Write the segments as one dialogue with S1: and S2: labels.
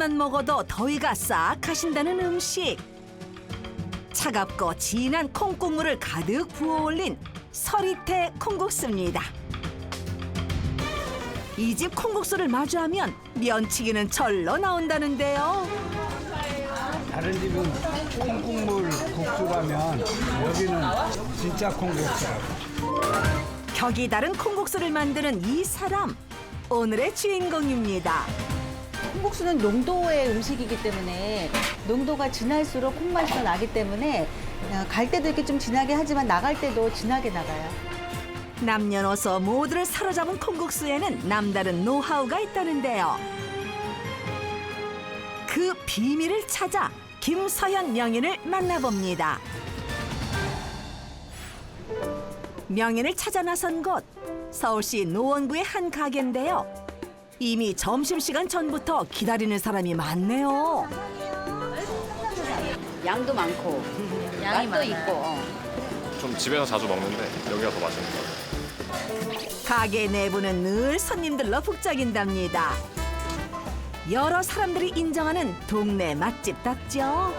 S1: 조금만 먹어도 더위가 싹 가신다는 음식. 차갑고 진한 콩국물을 가득 부어올린 서리태 콩국수입니다. 이 집 콩국수를 마주하면 면치기는 절로 나온다는데요.
S2: 다른 집은 콩국물 국수라면 여기는 진짜 콩국수라고.
S1: 격이 다른 콩국수를 만드는 이 사람, 오늘의 주인공입니다.
S3: 콩국수는 농도의 음식이기 때문에 농도가 진할수록 콩맛이 더 나기 때문에 갈 때도 이렇게 좀 진하게 하지만 나갈 때도 진하게 나가요.
S1: 남녀노소 모두를 사로잡은 콩국수에는 남다른 노하우가 있다는데요. 그 비밀을 찾아 김서현 명인을 만나봅니다. 명인을 찾아 나선 곳, 서울시 노원구의 한 가게인데요. 이미 점심시간 전부터 기다리는 사람이 많네요.
S4: 양도 많고
S3: 양이
S4: 맛도
S3: 많아요.
S4: 있고
S5: 좀 집에서 자주 먹는데 여기가 더 맛있는 것 같아요.
S1: 가게 내부는 늘 손님들로 북적인답니다. 여러 사람들이 인정하는 동네 맛집답죠.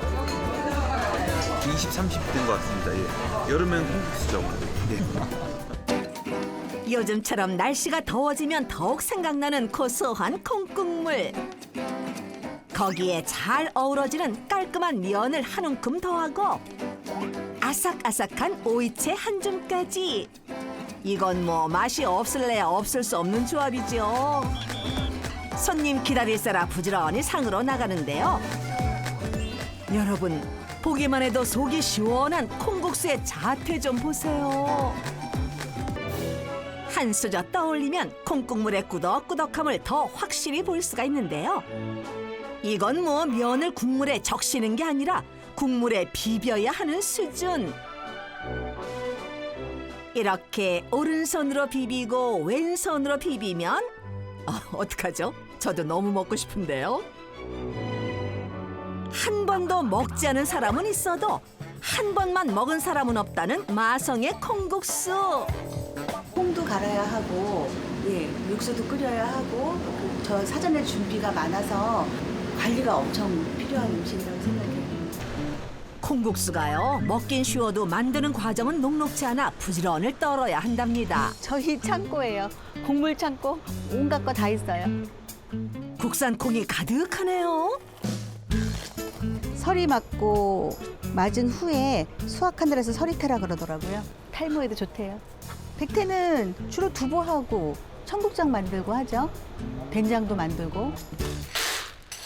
S6: 20, 30 된 것 같습니다. 예. 여름엔 콩국수죠. 네.
S1: 요즘처럼 날씨가 더워지면 더욱 생각나는 고소한 콩국물. 거기에 잘 어우러지는 깔끔한 면을 한 움큼 더하고 아삭아삭한 오이채 한 줌까지. 이건 뭐 맛이 없을래야 없을 수 없는 조합이죠. 손님 기다릴세라 부지런히 상으로 나가는데요. 여러분, 보기만 해도 속이 시원한 콩국수의 자태 좀 보세요. 한 수저 떠올리면 콩국물의 꾸덕꾸덕함을 더 확실히 볼 수가 있는데요. 이건 뭐 면을 국물에 적시는 게 아니라 국물에 비벼야 하는 수준. 이렇게 오른손으로 비비고 왼손으로 비비면 어떡하죠? 저도 너무 먹고 싶은데요. 한 번도 먹지 않은 사람은 있어도 한 번만 먹은 사람은 없다는 마성의 콩국수.
S3: 콩도 갈아야 하고, 예, 육수도 끓여야 하고, 저 사전에 준비가 많아서 관리가 엄청 필요한 음식이라고 생각해요.
S1: 콩국수가요, 먹긴 쉬워도 만드는 과정은 녹록지 않아 부지런을 떨어야 한답니다.
S3: 저희 창고예요. 곡물 창고. 온갖 거 다 있어요.
S1: 국산 콩이 가득하네요.
S3: 서리 맞은 후에 수확하늘에서 서리태라 그러더라고요. 탈모에도 좋대요. 백태는 주로 두부하고 청국장 만들고 하죠. 된장도 만들고.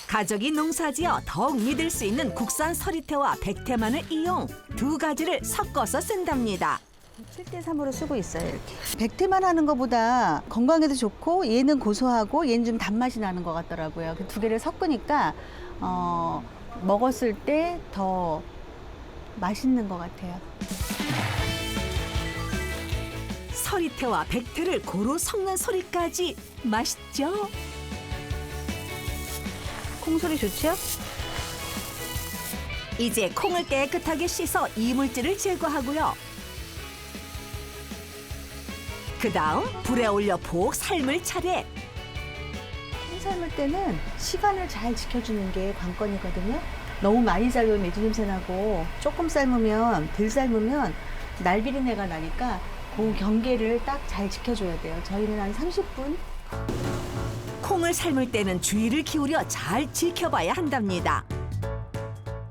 S1: 가족이 농사지어 더욱 믿을 수 있는 국산 서리태와 백태만을 이용 두 가지를 섞어서 쓴답니다.
S3: 7대3으로 쓰고 있어요, 이렇게. 백태만 하는 것보다 건강에도 좋고 얘는 고소하고 얘는 좀 단맛이 나는 것 같더라고요. 그 두 개를 섞으니까 먹었을 때 더 맛있는 것 같아요.
S1: 서리태와 백태를 고루 섞는 소리까지 맛있죠?
S3: 콩소리 좋죠?
S1: 이제 콩을 깨끗하게 씻어 이물질을 제거하고요. 그다음 불에 올려 푹 삶을 차례.
S3: 콩 삶을 때는 시간을 잘 지켜주는 게 관건이거든요. 너무 많이 삶으면 매주 냄새 나고 조금 삶으면 덜 삶으면 날비린내가 나니까 그 경계를 딱 잘 지켜줘야 돼요. 저희는 한 30분.
S1: 콩을 삶을 때는 주의를 기울여 잘 지켜봐야 한답니다.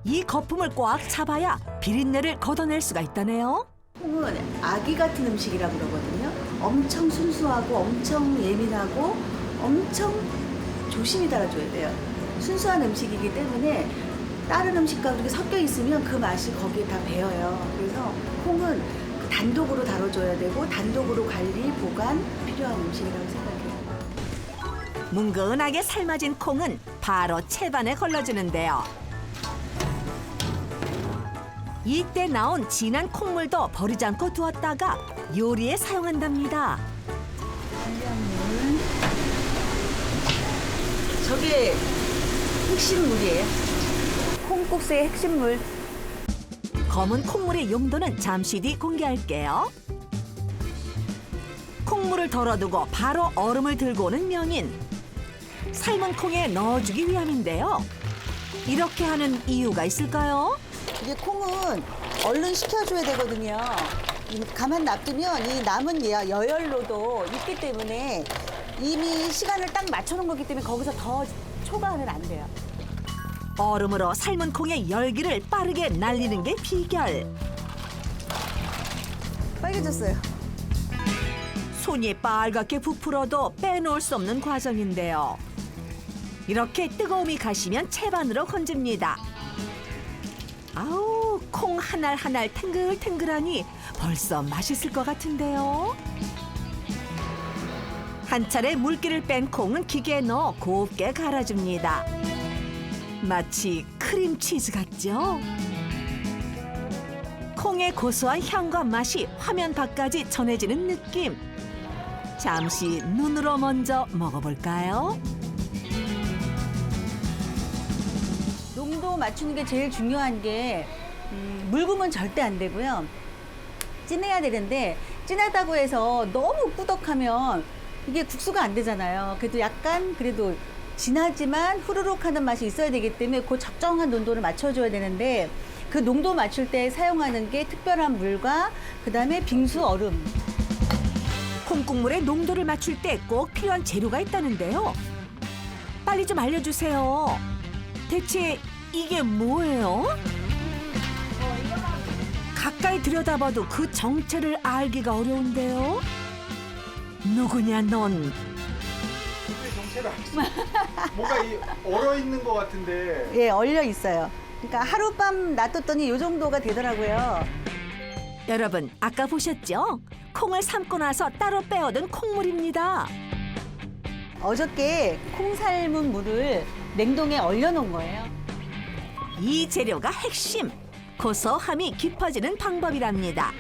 S1: 이 거품을 꽉 잡아야 비린내를 걷어낼 수가 있다네요.
S3: 콩은 아기 같은 음식이라고 그러거든요. 엄청 순수하고 엄청 예민하고 엄청 조심히 달아줘야 돼요. 순수한 음식이기 때문에 다른 음식과 그렇게 섞여 있으면 그 맛이 거기에 다 배어요. 그래서 콩은 단독으로 다뤄줘야 되고 단독으로 관리, 보관 필요한 음식이라고 생각해요.
S1: 뭉근하게 삶아진 콩은 바로 채반에 걸러주는데요. 이때 나온 진한 콩물도 버리지 않고 두었다가 요리에 사용한답니다.
S3: 저게 핵심물이에요. 콩국수의 핵심물.
S1: 검은 콩물의 용도는 잠시 뒤 공개할게요. 콩물을 덜어두고 바로 얼음을 들고 오는 명인. 삶은 콩에 넣어주기 위함인데요. 이렇게 하는 이유가 있을까요?
S3: 이게 콩은 얼른 식혀줘야 되거든요. 가만 놔두면 이 남은 여열로도 있기 때문에 이미 시간을 딱 맞춰놓은 거기 때문에 거기서 더 초과하면 안 돼요.
S1: 얼음으로 삶은 콩의 열기를 빠르게 날리는 게 비결.
S3: 빨개졌어요.
S1: 손이 빨갛게 부풀어도 빼놓을 수 없는 과정인데요. 이렇게 뜨거움이 가시면 채반으로 건집니다. 아우, 콩 한 알 한 알 탱글탱글하니 벌써 맛있을 것 같은데요. 한 차례 물기를 뺀 콩은 기계에 넣어 곱게 갈아줍니다. 마치 크림치즈 같죠? 콩의 고소한 향과 맛이 화면 밖까지 전해지는 느낌. 잠시 눈으로 먼저 먹어볼까요?
S3: 농도 맞추는 게 제일 중요한 게 묽으면 절대 안 되고요. 진해야 되는데 진하다고 해서 너무 꾸덕하면 이게 국수가 안 되잖아요. 그래도 약간 그래도 진하지만 후루룩 하는 맛이 있어야 되기 때문에 그 적정한 농도를 맞춰줘야 되는데 그 농도 맞출 때 사용하는 게 특별한 물과 그다음에 빙수 얼음.
S1: 콩국물의 농도를 맞출 때 꼭 필요한 재료가 있다는데요. 빨리 좀 알려주세요. 대체 이게 뭐예요? 가까이 들여다봐도 그 정체를 알기가 어려운데요. 누구냐 넌?
S4: 뭔가 얼어 있는 것 같은데.
S3: 예, 얼려 있어요. 그러니까 하룻밤 놔뒀더니 이 정도가 되더라고요.
S1: 여러분 아까 보셨죠? 콩을 삶고 나서 따로 빼어둔 콩물입니다.
S3: 어저께 콩 삶은 물을 냉동에 얼려놓은 거예요.
S1: 이 재료가 핵심. 고소함이 깊어지는 방법이랍니다.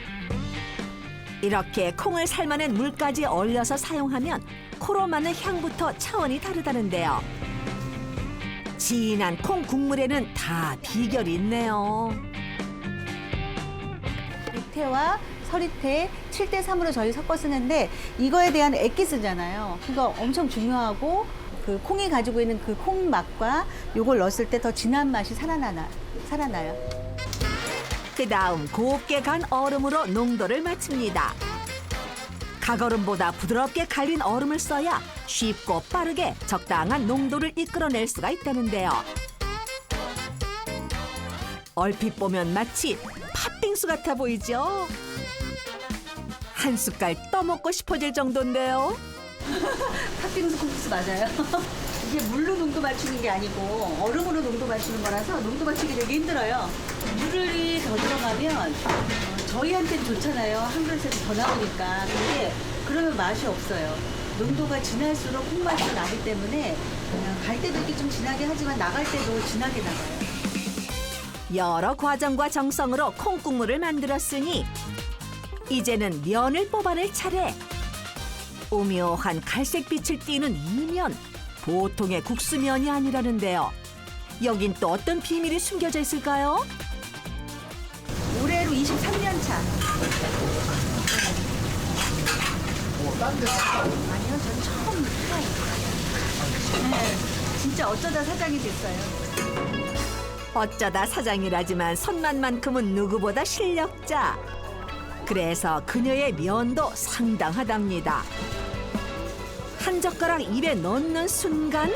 S1: 이렇게 콩을 삶아낸 물까지 얼려서 사용하면 코로 맞는 향부터 차원이 다르다는데요. 진한 콩 국물에는 다 비결이 있네요.
S3: 육태와 서리태 7대3으로 저희 섞어 쓰는데 이거에 대한 액기스잖아요. 그거 엄청 중요하고 그 콩이 가지고 있는 그 콩 맛과 요걸 넣었을 때 더 진한 맛이 살아나요.
S1: 그 다음 곱게 간 얼음으로 농도를 맞춥니다. 각얼음보다 부드럽게 갈린 얼음을 써야 쉽고 빠르게 적당한 농도를 이끌어낼 수가 있다는데요. 얼핏 보면 마치 팥빙수 같아 보이죠? 한 숟갈 떠먹고 싶어질 정도인데요.
S3: 팥빙수 콩국수 맞아요. 이게 물로 농도 맞추는 게 아니고 얼음으로 농도 맞추는 거라서 농도 맞추기 되게 힘들어요. 물이 더 들어가면 저희한테는 좋잖아요. 한 그릇에서 더 나오니까. 근데 그러면 맛이 없어요. 농도가 진할수록 콩맛이 나기 때문에 갈 때도 이렇게 좀 진하게 하지만 나갈 때도 진하게 나가요.
S1: 여러 과정과 정성으로 콩국물을 만들었으니 이제는 면을 뽑아낼 차례. 오묘한 갈색빛을 띠는 이 면, 보통의 국수면이 아니라는데요. 여긴 또 어떤 비밀이 숨겨져 있을까요?
S3: 올해로 23년 차. 아니요, 전 처음. 네, 진짜 어쩌다 사장이 됐어요.
S1: 어쩌다 사장이라지만 손맛만큼은 누구보다 실력자. 그래서 그녀의 면도 상당하답니다. 한 젓가락 입에 넣는 순간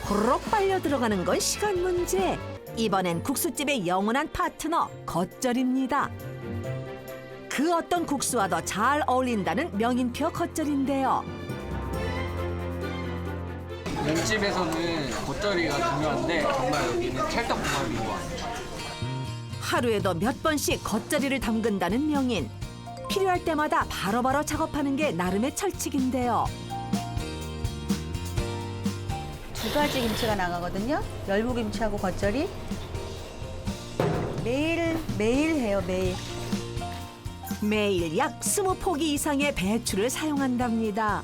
S1: 호로록 빨려 들어가는 건 시간 문제. 이번엔 국수집의 영원한 파트너 겉절입니다. 그 어떤 국수와도 잘 어울린다는 명인표 겉절인데요.
S7: 면집에서는 겉절이가 중요한데 정말 여기는 찰떡궁합인 것 같아요.
S1: 하루에도 몇 번씩 겉절이를 담근다는 명인. 필요할 때마다 바로바로 작업하는 게 나름의 철칙인데요.
S3: 2가지 김치가 나가거든요. 열무김치하고 겉절이. 매일 해요, 매일.
S1: 매일 약 20포기 이상의 배추를 사용한답니다.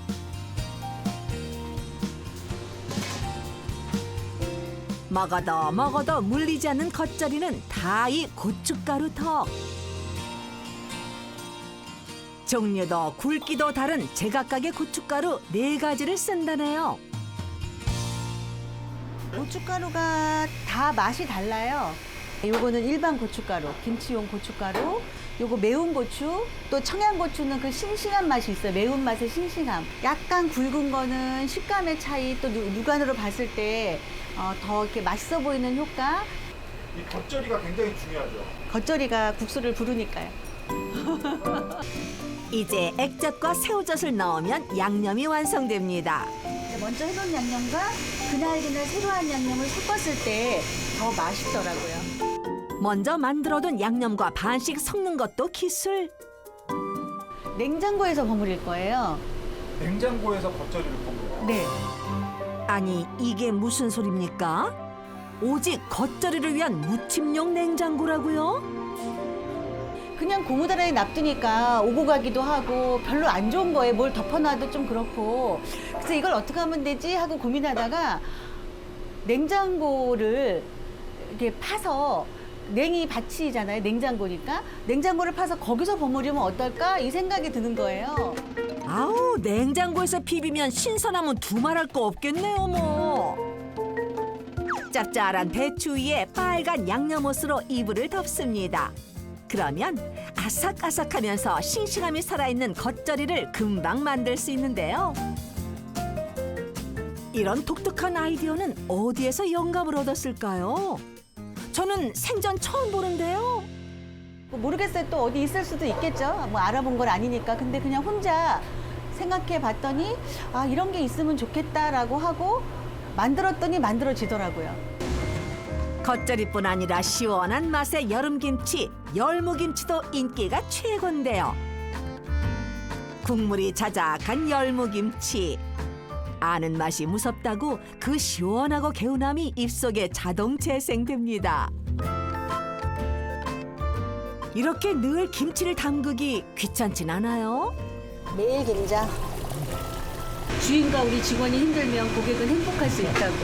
S1: 먹어도 물리지 않는 겉절이는 다 이 고춧가루 덕. 종류도 굵기도 다른 제각각의 고춧가루 4가지를 쓴다네요.
S3: 고춧가루가 다 맛이 달라요. 요거는 일반 고춧가루, 김치용 고춧가루, 요거 매운 고추, 또 청양고추는 그 싱싱한 맛이 있어요. 매운맛의 싱싱함. 약간 굵은 거는 식감의 차이, 또 육안으로 봤을 때 더 이렇게 맛있어 보이는 효과.
S4: 이 겉절이가 굉장히 중요하죠.
S3: 겉절이가 국수를 부르니까요.
S1: 이제 액젓과 새우젓을 넣으면 양념이 완성됩니다.
S3: 먼저 해놓은 양념과 그날 새로 한 양념을 섞었을 때 더 맛있더라고요.
S1: 먼저 만들어둔 양념과 반씩 섞는 것도 기술.
S3: 냉장고에서 버무릴 거예요.
S4: 냉장고에서 겉절이를 볶는 거.
S3: 네.
S1: 아니 이게 무슨 소리입니까? 오직 겉절이를 위한 무침용 냉장고라고요?
S3: 그냥 고무다라에 놔두니까 오고 가기도 하고 별로 안 좋은 거에 뭘 덮어놔도 좀 그렇고, 그래서 이걸 어떻게 하면 되지 하고 고민하다가 냉장고를 이렇게 파서, 냉이 받치잖아요. 냉장고니까 냉장고를 파서 거기서 버무리면 어떨까 이 생각이 드는 거예요.
S1: 아우 냉장고에서 비비면 신선하면 두말할 거 없겠네요 뭐. 짭짤한 배추 위에 빨간 양념옷으로 이불을 덮습니다. 그러면 아삭아삭하면서 싱싱함이 살아있는 겉절이를 금방 만들 수 있는데요. 이런 독특한 아이디어는 어디에서 영감을 얻었을까요? 저는 생전 처음 보는데요.
S3: 뭐 모르겠어요. 또 어디 있을 수도 있겠죠. 뭐 알아본 건 아니니까. 근데 그냥 혼자 생각해 봤더니 아, 이런 게 있으면 좋겠다라고 하고 만들었더니 만들어지더라고요.
S1: 겉절이뿐 아니라 시원한 맛의 여름김치, 열무김치도 인기가 최고인데요. 국물이 자작한 열무김치. 아는 맛이 무섭다고 그 시원하고 개운함이 입속에 자동 재생됩니다. 이렇게 늘 김치를 담그기 귀찮진 않아요?
S3: 매일 김장. 주인과 우리 직원이 힘들면 고객은 행복할 수 있다고.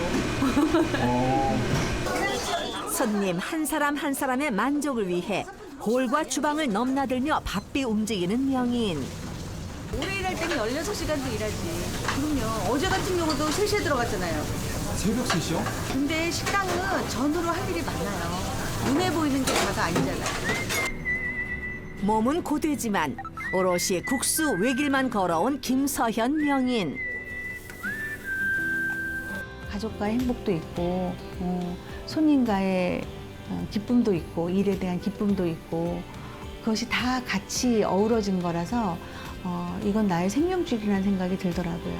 S1: 손님 한 사람 한 사람의 만족을 위해 홀과 주방을 넘나들며 바삐 움직이는 명인.
S3: 오래 일할 때는 16시간도 일하지. 그럼요. 어제 같은 경우도 3시에 들어갔잖아요.
S4: 새벽 3시요?
S3: 근데 식당은 전으로 할 일이 많아요. 눈에 보이는 게 다가 아니잖아요.
S1: 몸은 고되지만 오롯이 국수 외길만 걸어온 김서현 명인.
S3: 가족과의 행복도 있고 손님과의 기쁨도 있고 일에 대한 기쁨도 있고 그것이 다 같이 어우러진 거라서 이건 나의 생명줄이라는 생각이 들더라고요.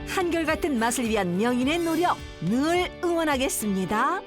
S1: 한결같은 맛을 위한 명인의 노력 늘 응원하겠습니다.